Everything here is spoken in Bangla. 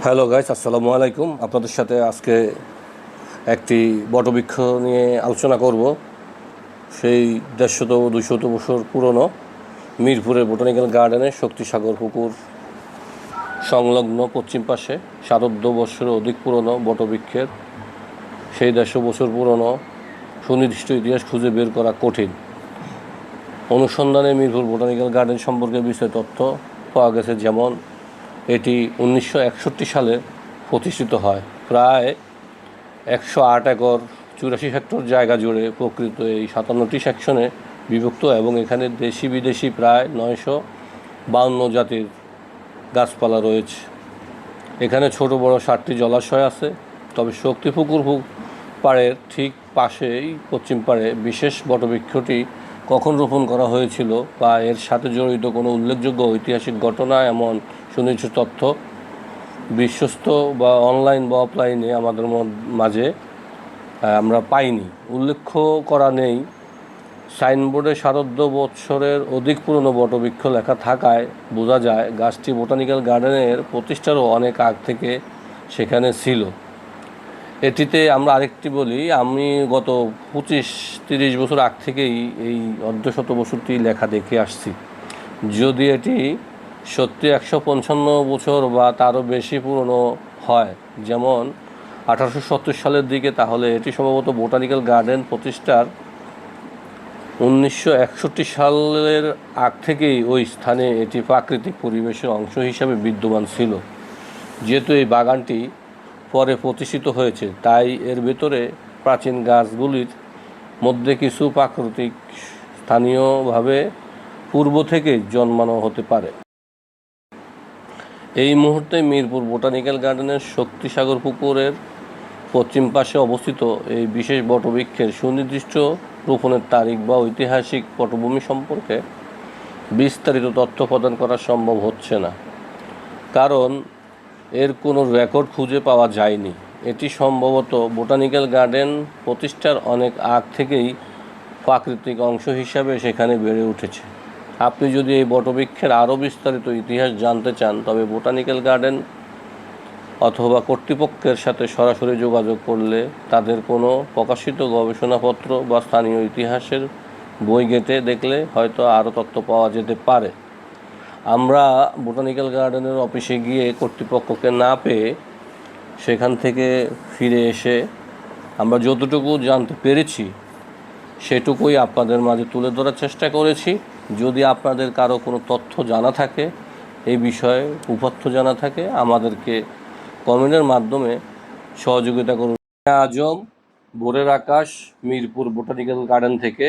হ্যালো গাইস, আসসালামু আলাইকুম। আপনাদের সাথে আজকে একটি বটবৃক্ষ নিয়ে আলোচনা করব। সেই 150-200 বছর পুরনো মিরপুরের বোটানিক্যাল গার্ডেনের শক্তিসাগর পুকুর সংলগ্ন পশ্চিম পাশে 7 বছরের অধিক পুরনো বটবৃক্ষের সেই 150 বছর পুরনো সুনির্দিষ্ট ইতিহাস খুঁজে বের করা কঠিন। অনুসন্ধানে মিরপুর বোটানিক্যাল গার্ডেন সম্পর্কে বিস্তারিত তথ্য পাওয়া গেছে। যেমন এটি 1961 সালে প্রতিষ্ঠিত হয়। প্রায় 108 একর 84 হেক্টর জায়গা জুড়ে প্রকৃত এই 57টি সেকশনে বিভক্ত এবং এখানে দেশি বিদেশি প্রায় 952 জাতির গাছপালা রয়েছে। এখানে ছোট বড় 7টি জলাশয় আছে। তবে শক্তিপুকুর পাড়ের ঠিক পাশেই পশ্চিম পাড়ে বিশেষ বটবৃক্ষটি কখন রোপণ করা হয়েছিল বা এর সাথে জড়িত কোনো উল্লেখযোগ্য ঐতিহাসিক ঘটনা এমন সুনির্দিষ্ট তথ্য বিশ্বস্ত বা অনলাইন বা অফলাইনে আমাদের মাঝে আমরা পাইনি। উল্লেখ করা নেই সাইনবোর্ডে 7 বছরের অধিক পুরনো বটবৃক্ষ লেখা থাকায় বোঝা যায় গাছটি বোটানিক্যাল গার্ডেনের প্রতিষ্ঠারও অনেক আগ থেকে সেখানে ছিল। এটিতে আমরা আরেকটি বলি, আমি গত 25-30 বছর আগ থেকেই এই অর্ধশত বছরটি লেখা দেখে আসছি। যদি এটি সত্যি 155 বছর বা তারও বেশি পুরনো হয়, যেমন 1870 সালের দিকে, তাহলে এটি সম্ভবত বোটানিক্যাল গার্ডেন প্রতিষ্ঠার 1961 সালের আগ থেকেই ওই স্থানে এটি প্রাকৃতিক পরিবেশের অংশ হিসাবে বিদ্যমান ছিল। যেহেতু এই বাগানটি পরে প্রতিষ্ঠিত হয়েছে, তাই এর ভেতরে প্রাচীন গাছগুলির মধ্যে কিছু প্রাকৃতিক স্থানীয়ভাবে পূর্ব থেকে জন্মানো হতে পারে। এই মুহূর্তে মিরপুর বোটানিক্যাল গার্ডেনের শক্তিসাগর পুকুরের পশ্চিম পাশে অবস্থিত এই বিশেষ বটবৃক্ষের সুনির্দিষ্ট রোপণের তারিখ বা ঐতিহাসিক পটভূমি সম্পর্কে বিস্তারিত তথ্য প্রদান করা সম্ভব হচ্ছে না, কারণ এর কোনো রেকর্ড খুঁজে পাওয়া যায়নি। এটি সম্ভবত বোটানিক্যাল গার্ডেন প্রতিষ্ঠার অনেক আগ থেকেই প্রাকৃতিক অংশ হিসাবে সেখানে বেড়ে উঠেছে। আপনি যদি এই বটবৃক্ষের আরও বিস্তারিত ইতিহাস জানতে চান, তবে বোটানিক্যাল গার্ডেন অথবা কর্তৃপক্ষের সাথে সরাসরি যোগাযোগ করলে তাদের কোনো প্রকাশিত গবেষণাপত্র বা স্থানীয় ইতিহাসের বই ঘেঁটে দেখলে হয়তো আরও তথ্য পাওয়া যেতে পারে। আমরা বোটানিক্যাল গার্ডেনের অফিসে গিয়ে কর্তৃপক্ষকে না পেয়ে সেখান থেকে ফিরে এসে আমরা যতটুকু জানতে পেরেছি সেটুকুই আপনাদের মাঝে তুলে ধরার চেষ্টা করেছি। যদি আপনাদের কারো কোনো তথ্য জানা থাকে, এই বিষয়ে উপাত্ত জানা থাকে, আমাদেরকে কমেন্টের মাধ্যমে সহযোগিতা করুন। আজম, ভোরের আকাশ, মিরপুর বোটানিক্যাল গার্ডেন থেকে।